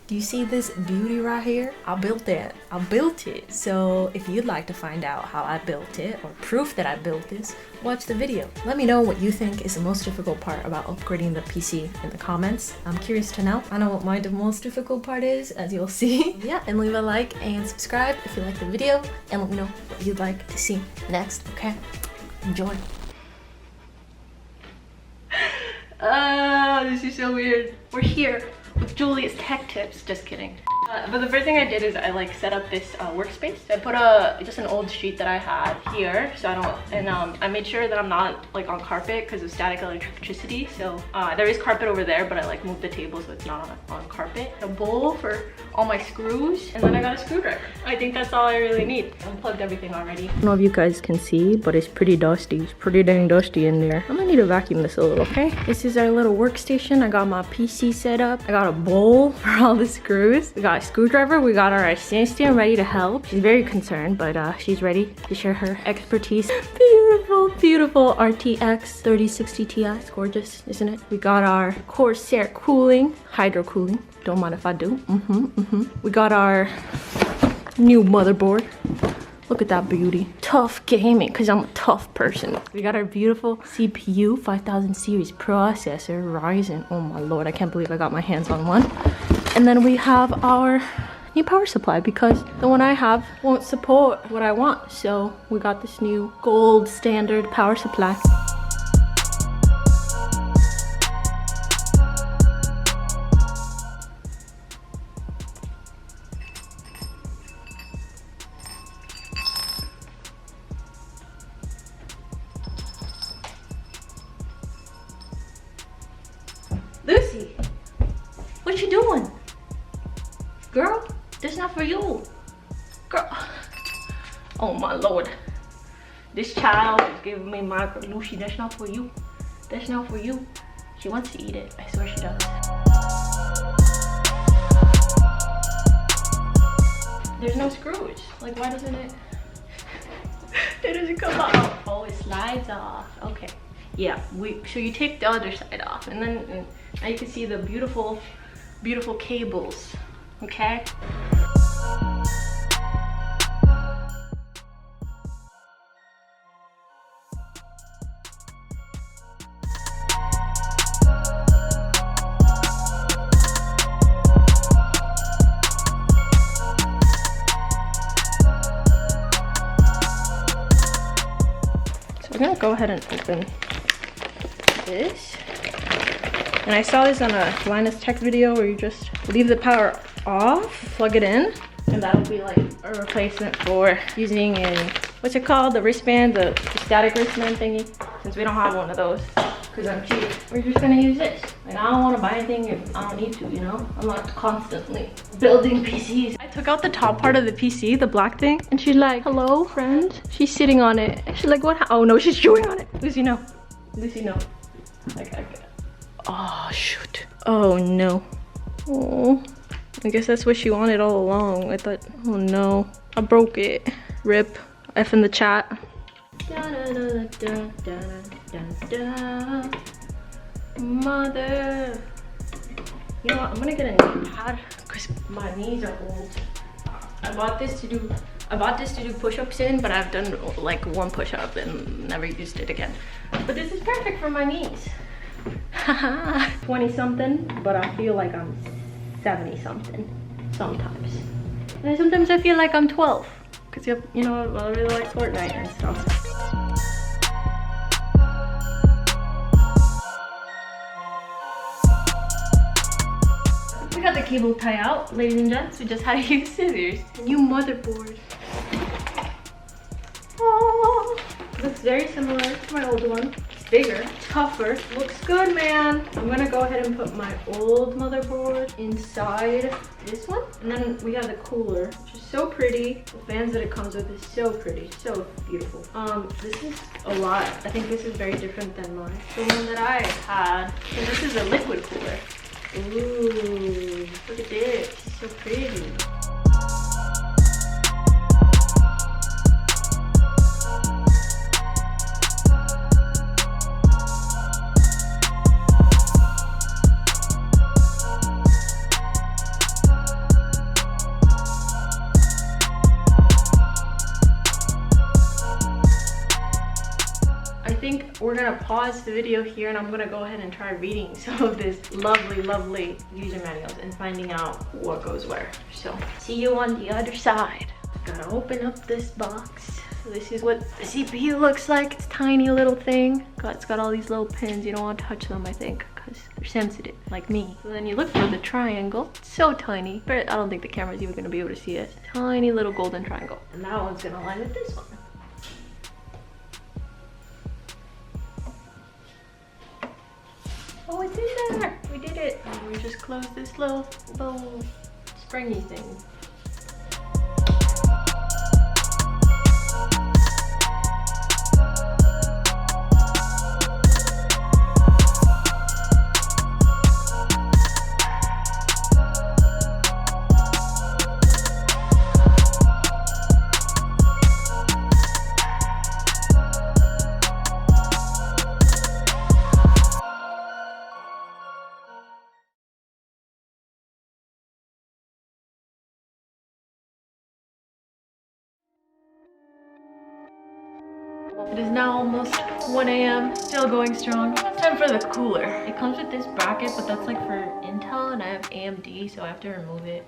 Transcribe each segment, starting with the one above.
Do you see this beauty right here? I built it. I built it. So if you'd like to find out how I built it or proof that I built this, watch the video. Let me know what you think is the most difficult part about upgrading the PC in the comments. I'm curious to know. I know what my most difficult part is, as you'll see. Yeah, and leave a like and subscribe if you like the video, and let me know what you'd like to see next, okay? Enjoy. This is so weird. We're here with Julia's tech tips. Just kidding. But the first thing I did is I like set up this workspace. I put just an old sheet that I had here, so I don't, and I made sure that I'm not like on carpet because of static electricity. So there is carpet over there, but I like moved the table so it's not on carpet. A bowl for all my screws, and then I got a screwdriver. I think that's all I really need. I unplugged everything already. I don't know if you guys can see, but it's pretty dusty. It's pretty dang dusty in there. I'm gonna need to vacuum this a little, okay? This is our little workstation. I got my PC set up. I got a bowl for all the screws. We got a screwdriver. We got our assistant ready to help. She's very concerned, but she's ready to share her expertise. Beautiful, beautiful RTX 3060 Ti. It's gorgeous, isn't it? We got our Corsair cooling, hydro cooling. Don't mind if I do. We got our new motherboard. Look at that beauty. Tough gaming, because I'm a tough person. We got our beautiful CPU 5000 series processor, Ryzen. Oh my lord, I can't believe I got my hands on one. And then we have our new power supply because the one I have won't support what I want. So we got this new gold standard power supply. Lucy, what you doing? Girl, this not for you. Girl. Oh my lord. This child is giving me my Lucy, that's not for you. That's not for you. She wants to eat it. I swear she does. There's no screws. Like, why doesn't it? It doesn't come off. Oh, it slides off. Okay. Yeah, so you take the other side off, and then now you can see the beautiful, beautiful cables. Okay. So we're gonna go ahead and open this. And I saw this on a Linus Tech video where you just leave the power off, plug it in, and that'll be like a replacement for using in, what's it called, the wristband, the static wristband thingy. Since we don't have one of those, because I'm cheap, we're just gonna use this. Like, I don't want to buy anything if I don't need to, you know? I'm not constantly building PCs. I took out the top part of the PC, the black thing, and she's like, hello, friend. She's sitting on it. She's like, what? Oh no, she's chewing on it. Lucy, no. Lucy, no. Like, oh shoot. Oh no. Oh, I guess that's what she wanted all along. I thought, oh no, I broke it. Rip. F in the chat. Mother. You know what? I'm gonna get a knee pad because my knees are old. I bought this to do push-ups in, but I've done like one push-up and never used it again. But this is perfect for my knees. 20 something, but I feel like I'm 70 something sometimes. And sometimes I feel like I'm 12 because you know, I really like Fortnite and stuff. We got the cable tie out, ladies and gents. We just had to use scissors. New motherboard. Oh, looks very similar to my old one. Bigger, tougher, looks good, man. I'm gonna go ahead and put my old motherboard inside this one, and then we have the cooler, which is so pretty. The fans that it comes with is so pretty, so beautiful. This is a lot. I think this is very different than the one that I had. So this is a liquid cooler. Ooh, look at this, it's so pretty. think we're gonna pause the video here and I'm gonna go ahead and try reading some of this lovely user manuals and finding out what goes where. So see you on the other side. Gotta open up this box. So this is what the CPU looks like. It's a tiny little thing. It's got all these little pins. You don't want to touch them, I think, because they're sensitive, like me. So then you look for the triangle. It's so tiny, but I don't think the camera's even gonna be able to see it. Tiny little golden triangle. And that one's gonna align with this one. Oh, it's in there! We did it! And we just closed this little springy thing. It is now almost 1 a.m. Still going strong. It's time for the cooler. It comes with this bracket, but that's like for Intel and I have AMD, so I have to remove it.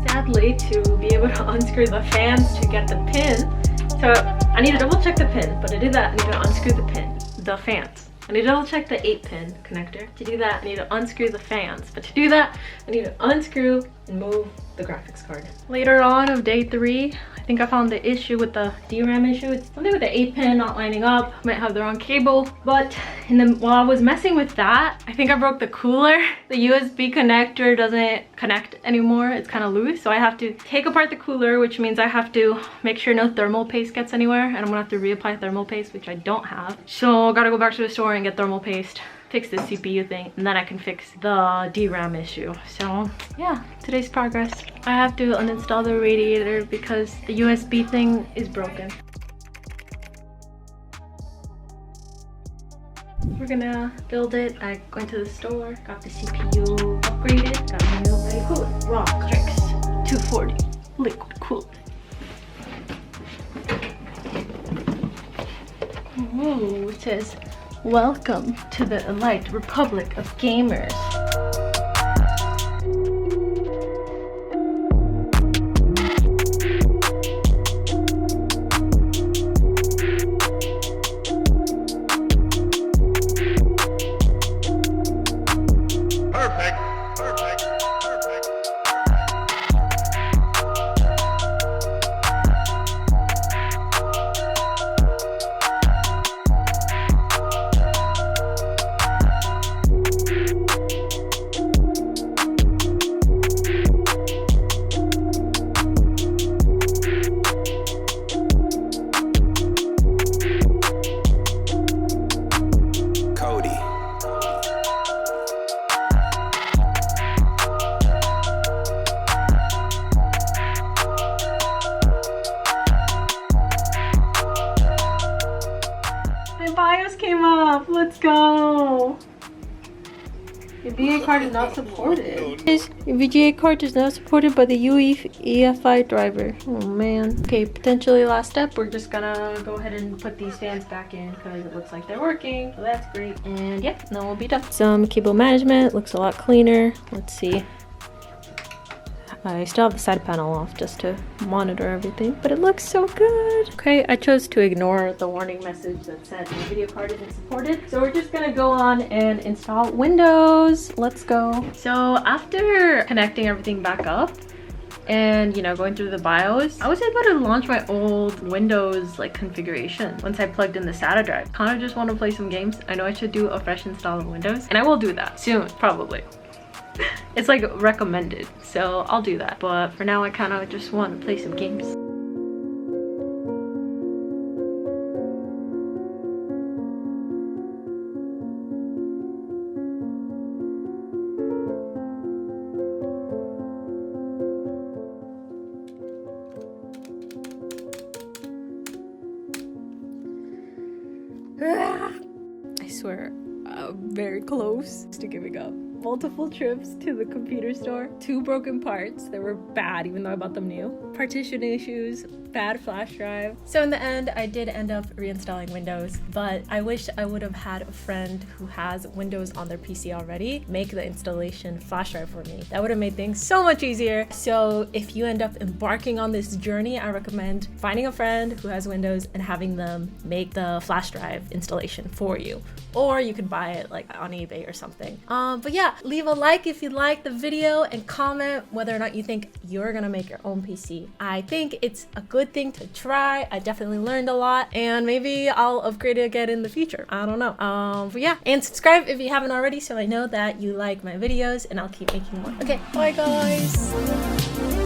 Sadly, to be able to unscrew the fans to get the pin, so I need to double check the pin, but to do that I need to unscrew the fans. I need to double check the 8-pin connector. To do that I need to unscrew the fans, but to do that I need to unscrew and move the graphics card. Later on of day 3, I think I found the issue with the DRAM issue. It's something with the 8-pin not lining up. Might have the wrong cable, but while I was messing with that, I think I broke the cooler. The USB connector doesn't connect anymore. It's kind of loose, so I have to take apart the cooler, which means I have to make sure no thermal paste gets anywhere, and I'm gonna have to reapply thermal paste, which I don't have. So I gotta go back to the store and get thermal paste, fix the CPU thing, and then I can fix the DRAM issue. So yeah, today's progress. I have to uninstall the radiator because the USB thing is broken. We're gonna build it. I went to the store, got the CPU upgraded, got a new ready cooler. Rock Tricks 240 liquid cooled. Ooh, it says, "Welcome to the elite republic of gamers." BIOS came up. Let's go. Your VGA card is not supported. Your VGA card is not supported by the UEFI driver. Oh man. Okay, potentially last step. We're just gonna go ahead and put these fans back in because it looks like they're working. So that's great. And yeah, then we'll be done. Some cable management looks a lot cleaner. Let's see. I still have the side panel off just to monitor everything, but it looks so good. Okay, I chose to ignore the warning message that said my video card isn't supported. So we're just gonna go on and install Windows. Let's go. So after connecting everything back up and going through the BIOS, I was able to launch my old Windows configuration once I plugged in the SATA drive. Kind of just want to play some games. I know I should do a fresh install of Windows, and I will do that soon, probably. It's recommended, so I'll do that. But for now, I kind of just want to play some games. I weeks were very close to giving up. Multiple trips to the computer store, 2 broken parts that were bad even though I bought them new, partition issues, bad flash drive. So in the end, I did end up reinstalling Windows, but I wish I would have had a friend who has Windows on their PC already make the installation flash drive for me. That would have made things so much easier. So if you end up embarking on this journey, I recommend finding a friend who has Windows and having them make the flash drive installation for you. Or you could buy it like on eBay or something. But yeah, leave a like if you liked the video and comment whether or not you think you're gonna make your own PC. I think it's a good thing to try. I definitely learned a lot and maybe I'll upgrade it again in the future. I don't know. But yeah, and subscribe if you haven't already so I know that you like my videos and I'll keep making more. Okay, bye guys.